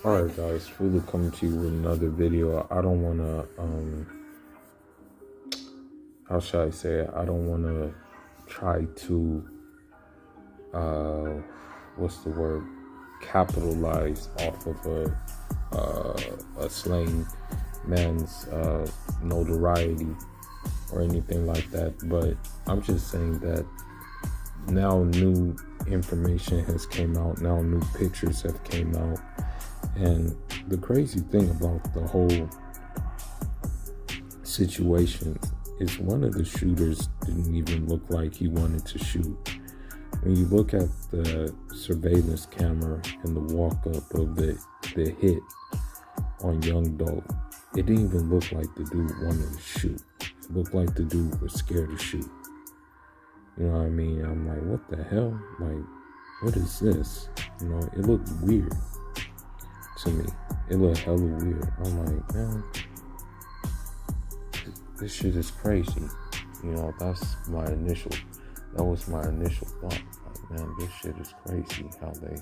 Alright guys, really coming to you with another video. I don't wanna how should I say it? I don't wanna try to what's the word? Capitalize off of a slain man's notoriety or anything like that. But I'm just saying that now new information has came out, now new pictures have came out. And the crazy thing about the whole situation is one of the shooters didn't even look like he wanted to shoot. When you look at the surveillance camera and the walk-up of the hit on Young Dolph, it didn't even look like the dude wanted to shoot. It looked like the dude was scared to shoot. You know what I mean? I'm like, what the hell? Like, what is this? You know, it looked weird to me. It looked hella weird. I'm like, man, this shit is crazy. You know, that was my initial thought. Like, man, this shit is crazy how they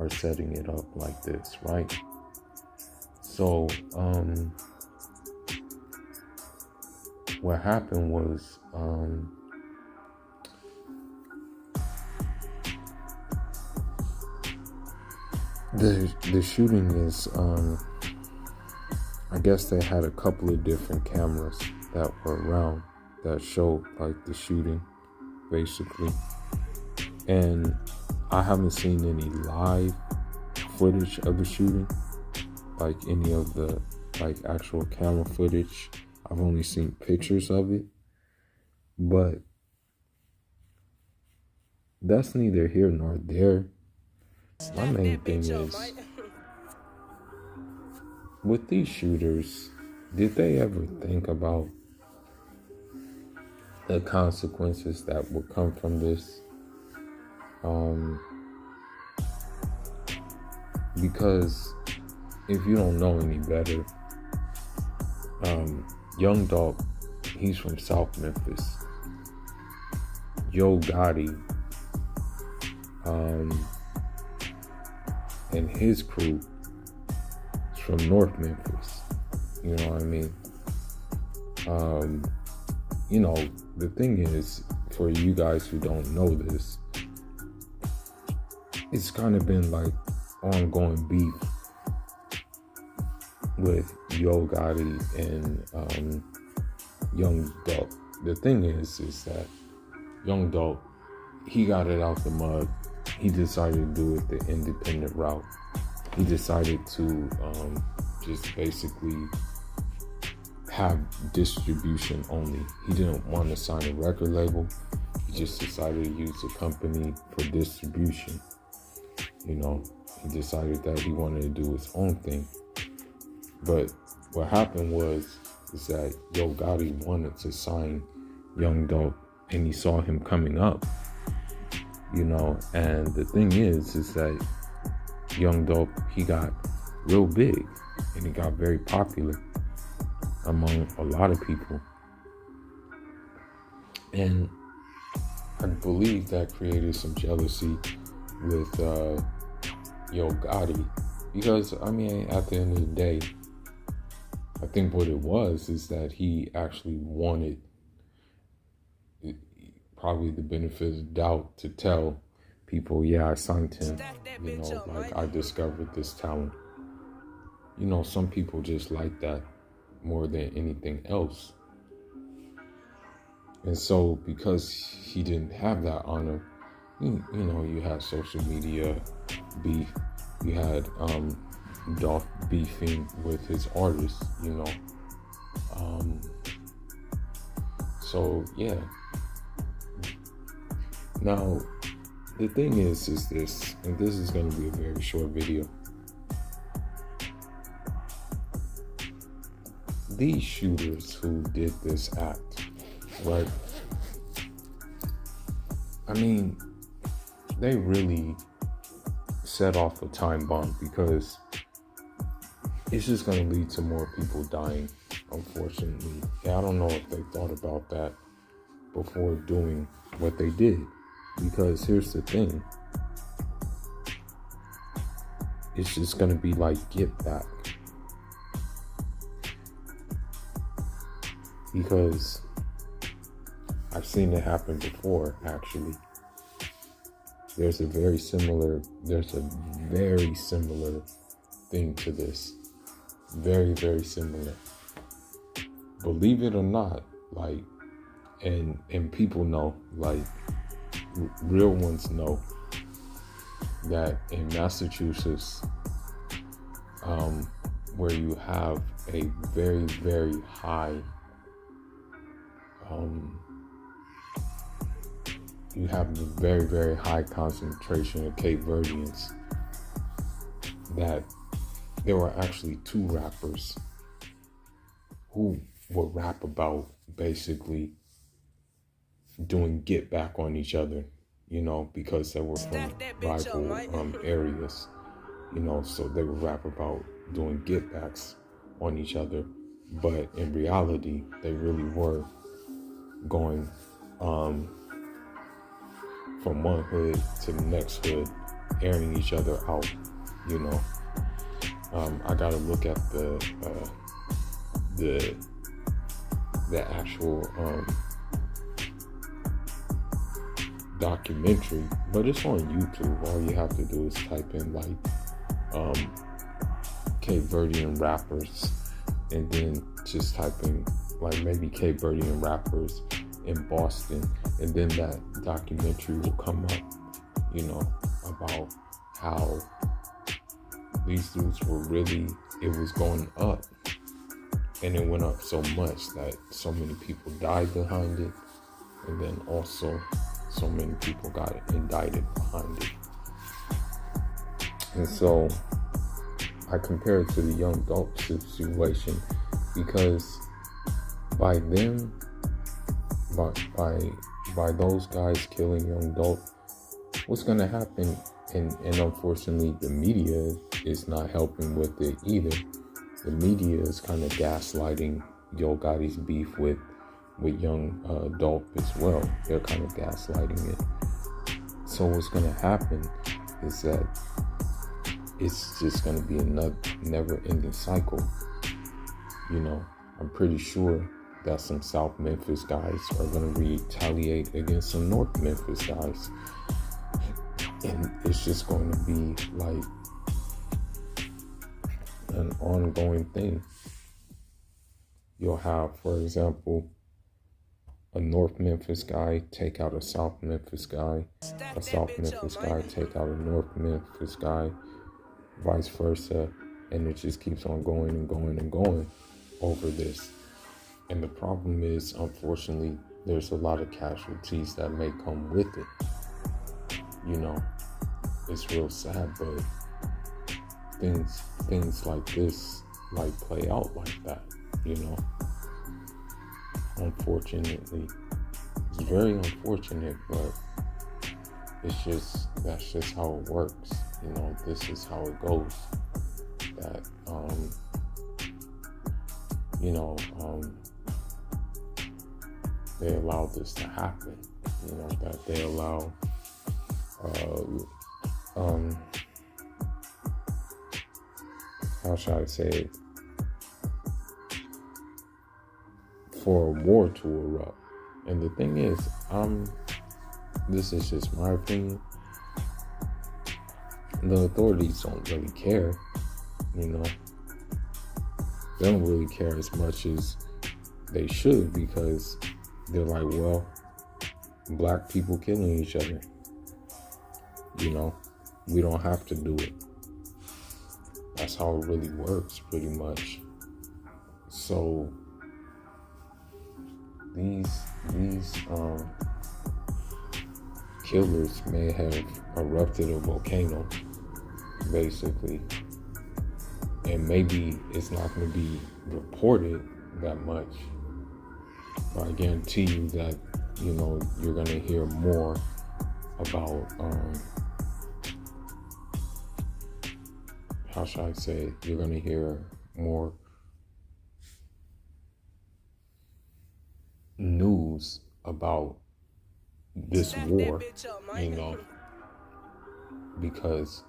are setting it up like this, right? So, what happened was, the shooting is, I guess they had a couple of different cameras that were around that showed like the shooting, basically. And I haven't seen any live footage of the shooting, like any of the like actual camera footage. I've only seen pictures of it, but that's neither here nor there. My main thing is, with these shooters, did they ever think about the consequences that would come from this? Because if you don't know any better, Young Dolph, he's from South Memphis. Yo Gotti, and his crew is from North Memphis. You know what I mean? You know, the thing is, for you guys who don't know this, it's kind of been like ongoing beef with Yo Gotti and Young Dolph. The thing is that Young Dolph, he got it out the mud. He decided to do it the independent route. He decided to just basically have distribution only. He didn't want to sign a record label. He just decided to use a company for distribution. You know, he decided that he wanted to do his own thing. But what happened is that Yo Gotti wanted to sign Young Dolph, and he saw him coming up. You know, and the thing is that Young Dolph, he got real big, and he got very popular among a lot of people. And I believe that created some jealousy with Yo Gotti, because I mean, at the end of the day, I think what it was is that he actually wanted probably the benefit of the doubt to tell people, yeah, I signed him, you know, like I discovered this talent. You know, some people just like that more than anything else. And so because he didn't have that honor, you know, you had social media beef, you had Dolph beefing with his artists, you know. So yeah. Now, the thing is this, and this is going to be a very short video. These shooters who did this act, right? I mean, they really set off a time bomb, because it's just going to lead to more people dying, unfortunately. Yeah, I don't know if they thought about that before doing what they did. Because here's the thing. it's just gonna be like get back. Because I've seen it happen before, actually. There's a very similar thing to this. Very, very similar. Believe it or not, like, and people know, like, real ones know that in Massachusetts, where you have a very, very high, you have a very, very high concentration of Cape Verdeans, that there were actually 2 rappers who would rap about basically doing get back on each other, you know, because they were from rival areas, you know, so they would rap about doing get backs on each other. But in reality, they really were going from one hood to the next hood, airing each other out, you know. I gotta look at the actual documentary, but it's on YouTube. All you have to do is type in like Cape Verdean rappers, and then just type in like maybe Cape Verdean rappers in Boston, and then that documentary will come up, you know, about how these dudes were really, it was going up, and it went up so much that so many people died behind it, and then also so many people got indicted behind it. And so I compare it to the Young Dolph situation, because by them, by those guys killing Young Dolph, what's going to happen, and unfortunately the media is not helping with it either. The media is kind of gaslighting Yo Gotti's beef with Young Dolph as well. They're kind of gaslighting it. So what's going to happen is that it's just going to be another never-ending cycle. You know, I'm pretty sure that some South Memphis guys are going to retaliate against some North Memphis guys. And it's just going to be like an ongoing thing. You'll have, for example, a North Memphis guy take out a South Memphis guy, a South Memphis guy take out a North Memphis guy, vice versa, and it just keeps on going and going and going over this. And the problem is, unfortunately, there's a lot of casualties that may come with it. You know, it's real sad, but things like this like play out like that, you know. Unfortunately, it's very unfortunate, but that's just how it works. You know, this is how it goes. That they allow this to happen. You know, that they allow how should I say it? For a war to erupt. And the thing is, this is just my opinion. The authorities don't really care, you know. They don't really care as much as they should, because they're like, well, black people killing each other. You know, we don't have to do it. That's how it really works, pretty much. So these killers may have erupted a volcano, basically, and maybe it's not going to be reported that much, but I guarantee you that, you know, you're going to hear more about how should I say it? You're going to hear more news about this war, you know, because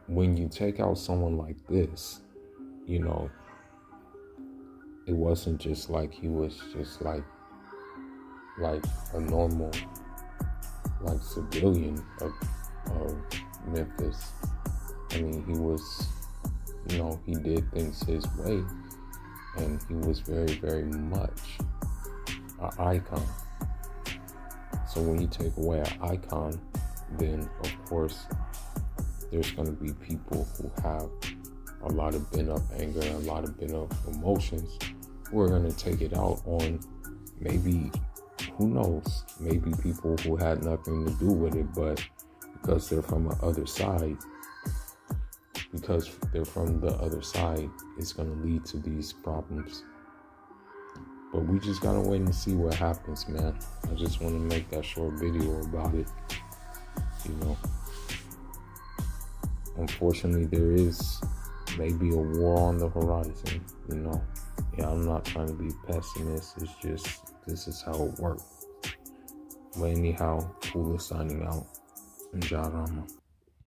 when you take out someone like this, you know, it wasn't just like he was just like a normal like civilian of Memphis. I mean, he was, you know, he did things his way, and he was very, very much an icon. So when you take away an icon, then of course there's going to be people who have a lot of bent up anger, a lot of bent up emotions, who are going to take it out on maybe, who knows, maybe people who had nothing to do with it, but because they're from the other side, it's going to lead to these problems. But we just got to wait and see what happens, man. I just want to make that short video about it. You know, unfortunately, there is maybe a war on the horizon, you know. Yeah, I'm not trying to be pessimist. It's just, this is how it works. But anyhow, Kula signing out. And Jarama.